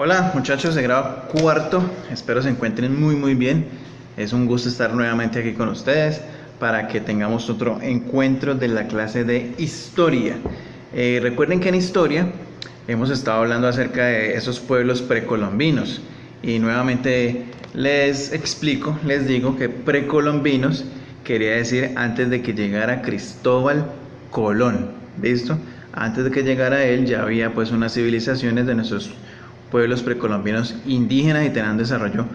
Hola muchachos de grado cuarto, espero se encuentren muy bien. Es un gusto estar nuevamente aquí con ustedes para que tengamos otro encuentro de la clase de historia. Recuerden que en historia hemos estado hablando acerca de esos pueblos precolombinos y nuevamente les explico, les digo que precolombinos quería decir antes de que llegara Cristóbal Colón, ¿listo? Antes de que llegara él ya había pues unas civilizaciones de nuestros pueblos precolombinos indígenas y tenían un desarrollo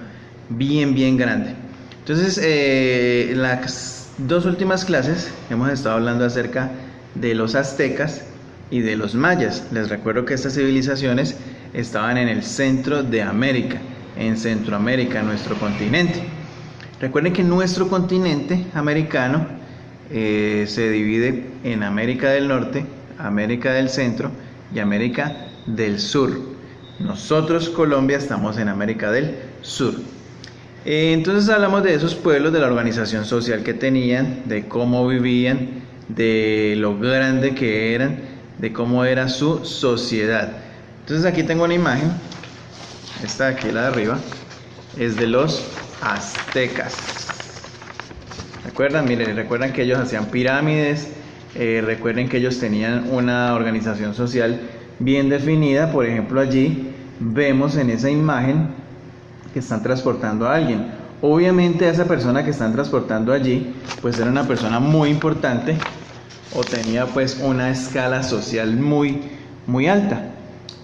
bien grande. Entonces, en las dos últimas clases hemos estado hablando acerca de los aztecas y de los mayas. Les recuerdo que estas civilizaciones estaban en el centro de América, en Centroamérica, en nuestro continente. Recuerden que nuestro continente americano se divide en América del Norte, América del Centro y América del Sur. Nosotros, Colombia, estamos en América del Sur. Entonces hablamos de esos pueblos, de la organización social que tenían, de cómo vivían, de lo grande que eran, de cómo era su sociedad. Entonces aquí tengo una imagen, esta de aquí, la de arriba, es de los aztecas. ¿Recuerdan? Miren, recuerdan que ellos hacían pirámides, recuerden que ellos tenían una organización social bien definida. Por ejemplo, allí vemos en esa imagen que están transportando a alguien. Obviamente a esa persona que están transportando allí pues era una persona muy importante o tenía pues una escala social muy alta.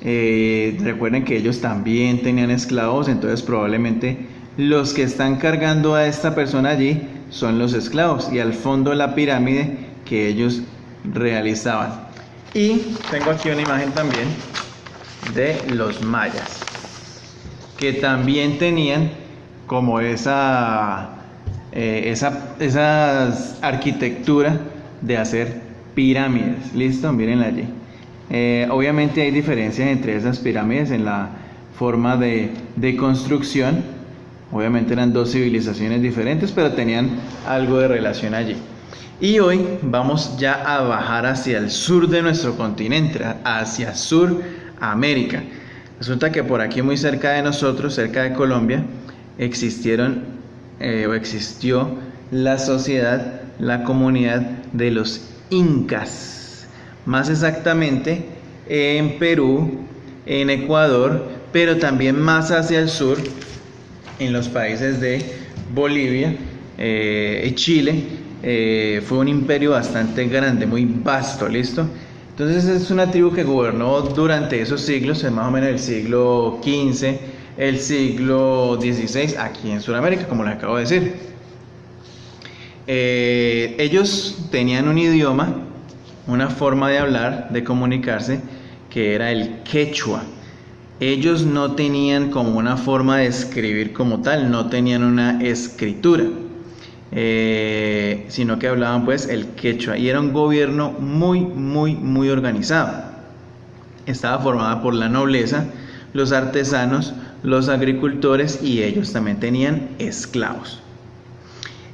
Recuerden que ellos también tenían esclavos, entonces probablemente los que están cargando a esta persona allí son los esclavos, y al fondo la pirámide que ellos realizaban. Y tengo aquí una imagen también de los mayas, que también tenían como esa arquitectura de hacer pirámides. ¿Listo? Mírenla allí. Obviamente hay diferencias entre esas pirámides en la forma de construcción. Obviamente eran dos civilizaciones diferentes, pero tenían algo de relación allí. Y hoy vamos ya a bajar hacia el sur de nuestro continente, hacia Suramérica. Resulta que por aquí muy cerca de nosotros, cerca de Colombia, existió la sociedad, la comunidad de los incas. Más exactamente en Perú, en Ecuador, pero también más hacia el sur, en los países de Bolivia y Chile. Fue un imperio bastante grande, muy vasto, ¿listo? Entonces es una tribu que gobernó durante esos siglos, más o menos el siglo XV, el siglo XVI, aquí en Sudamérica, como les acabo de decir. Ellos tenían un idioma, una forma de hablar, de comunicarse, que era el quechua. Ellos no tenían como una forma de escribir como tal, no tenían una escritura. Sino que hablaban pues el quechua, y era un gobierno muy organizado. Estaba formada por la nobleza, los artesanos, los agricultores, y ellos también tenían esclavos.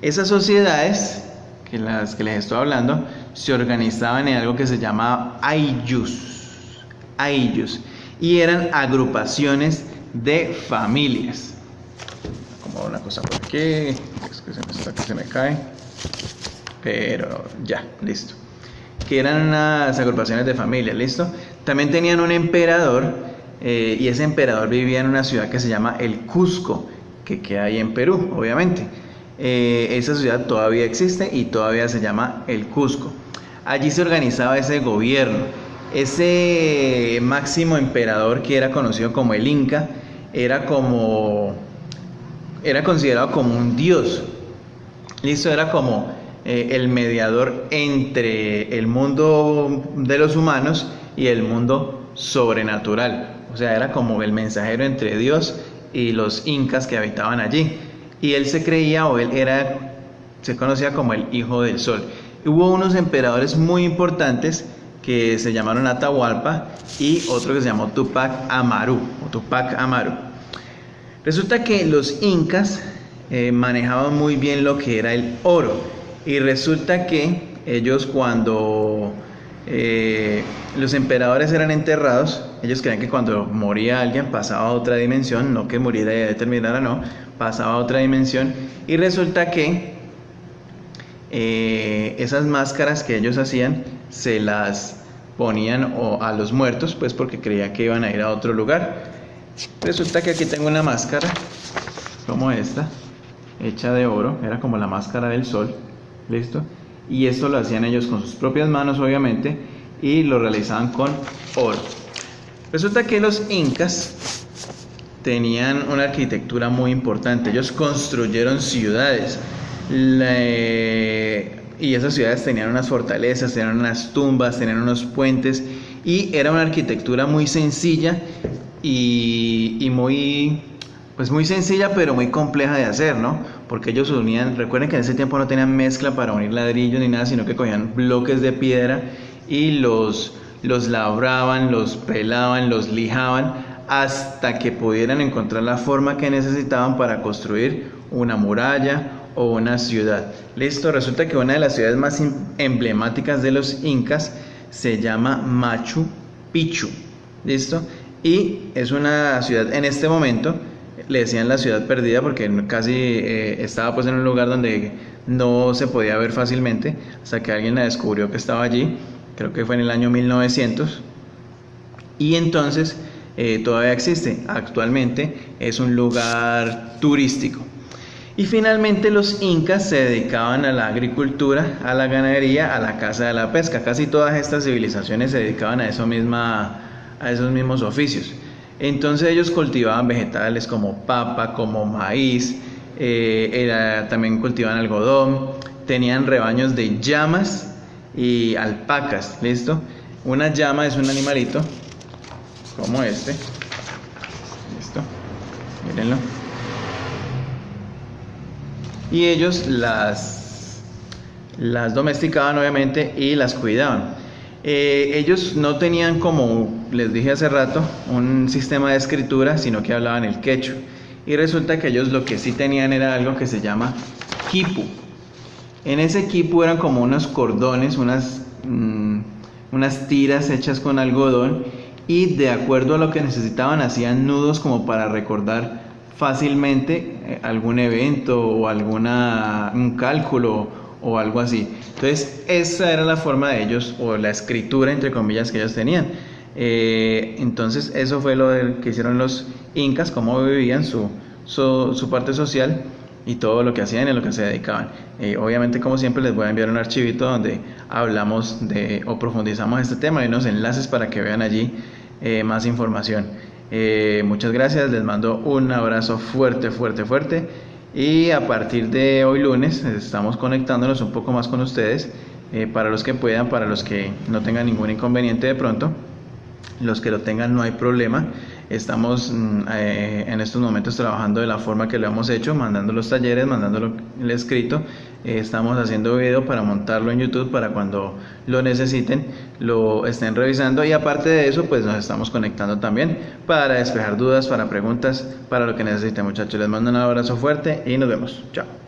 Esas sociedades, que las que les estoy hablando, se organizaban en algo que se llamaba ayllus, y eran agrupaciones de familias. Una cosa por aquí, es que se me cae, pero ya, listo. Que eran unas agrupaciones de familia, listo. También tenían un emperador, y ese emperador vivía en una ciudad que se llama el Cusco, que queda ahí en Perú, obviamente. Esa ciudad todavía existe y todavía se llama el Cusco. Allí se organizaba ese gobierno. Ese máximo emperador, que era conocido como el Inca, era considerado como un dios. Listo, era como el mediador entre el mundo de los humanos y el mundo sobrenatural. O sea, era como el mensajero entre Dios y los incas que habitaban allí. Y él se creía, se conocía como el hijo del sol. Hubo unos emperadores muy importantes que se llamaron Atahualpa, y otro que se llamó Tupac Amaru. Resulta que los incas manejaban muy bien lo que era el oro, y resulta que ellos, cuando los emperadores eran enterrados, Ellos creían que cuando moría alguien pasaba a otra dimensión, no que muriera y determinara, no, pasaba a otra dimensión. Y resulta que esas máscaras que ellos hacían se las ponían a los muertos, pues porque creían que iban a ir a otro lugar. Resulta que aquí tengo una máscara como esta, hecha de oro, era como la máscara del sol, ¿listo? Y esto lo hacían ellos con sus propias manos, obviamente, y lo realizaban con oro. Resulta que los incas tenían una arquitectura muy importante. Ellos construyeron ciudades y esas ciudades tenían unas fortalezas, tenían unas tumbas, tenían unos puentes, y era una arquitectura muy sencilla y muy, pues muy sencilla, pero muy compleja de hacer, ¿no? Porque ellos unían, recuerden que en ese tiempo no tenían mezcla para unir ladrillos ni nada, sino que cogían bloques de piedra y los labraban, los pelaban, los lijaban hasta que pudieran encontrar la forma que necesitaban para construir una muralla o una ciudad. Listo, resulta que una de las ciudades más emblemáticas de los incas se llama Machu Picchu. Listo, y es una ciudad, en este momento le decían la ciudad perdida porque casi estaba pues en un lugar donde no se podía ver fácilmente, hasta que alguien la descubrió que estaba allí. Creo que fue en el año 1900, y entonces todavía existe. Actualmente es un lugar turístico. Y finalmente los incas se dedicaban a la agricultura, a la ganadería, a la caza, a la pesca. Casi todas estas civilizaciones se dedicaban a esos mismos oficios. Entonces ellos cultivaban vegetales como papa, como maíz, también cultivaban algodón, tenían rebaños de llamas y alpacas, ¿listo? Una llama es un animalito como este, ¿listo? Mírenlo. Y ellos las domesticaban, obviamente, y las cuidaban. Ellos no tenían, como les dije hace rato, un sistema de escritura, sino que hablaban el quechua. Y resulta que ellos lo que sí tenían era algo que se llama quipu. En ese quipu eran como unos cordones, unas tiras hechas con algodón, y de acuerdo a lo que necesitaban hacían nudos como para recordar fácilmente algún evento o un cálculo o algo así. Entonces esa era la forma de ellos, o la escritura entre comillas que ellos tenían. Entonces eso fue lo que hicieron los incas, cómo vivían su parte social y todo lo que hacían y a lo que se dedicaban. Obviamente, como siempre, les voy a enviar un archivito donde hablamos o profundizamos este tema, y unos enlaces para que vean allí más información. Muchas gracias, les mando un abrazo fuerte, fuerte, fuerte, y a partir de hoy lunes estamos conectándonos un poco más con ustedes, para los que puedan, para los que no tengan ningún inconveniente de pronto. Los que lo tengan no hay problema. Estamos en estos momentos trabajando de la forma que lo hemos hecho, mandando los talleres, mandando el escrito. Estamos haciendo video para montarlo en YouTube para cuando lo necesiten, lo estén revisando, y aparte de eso pues nos estamos conectando también para despejar dudas, para preguntas, para lo que necesiten, muchachos. Les mando un abrazo fuerte y nos vemos. Chao.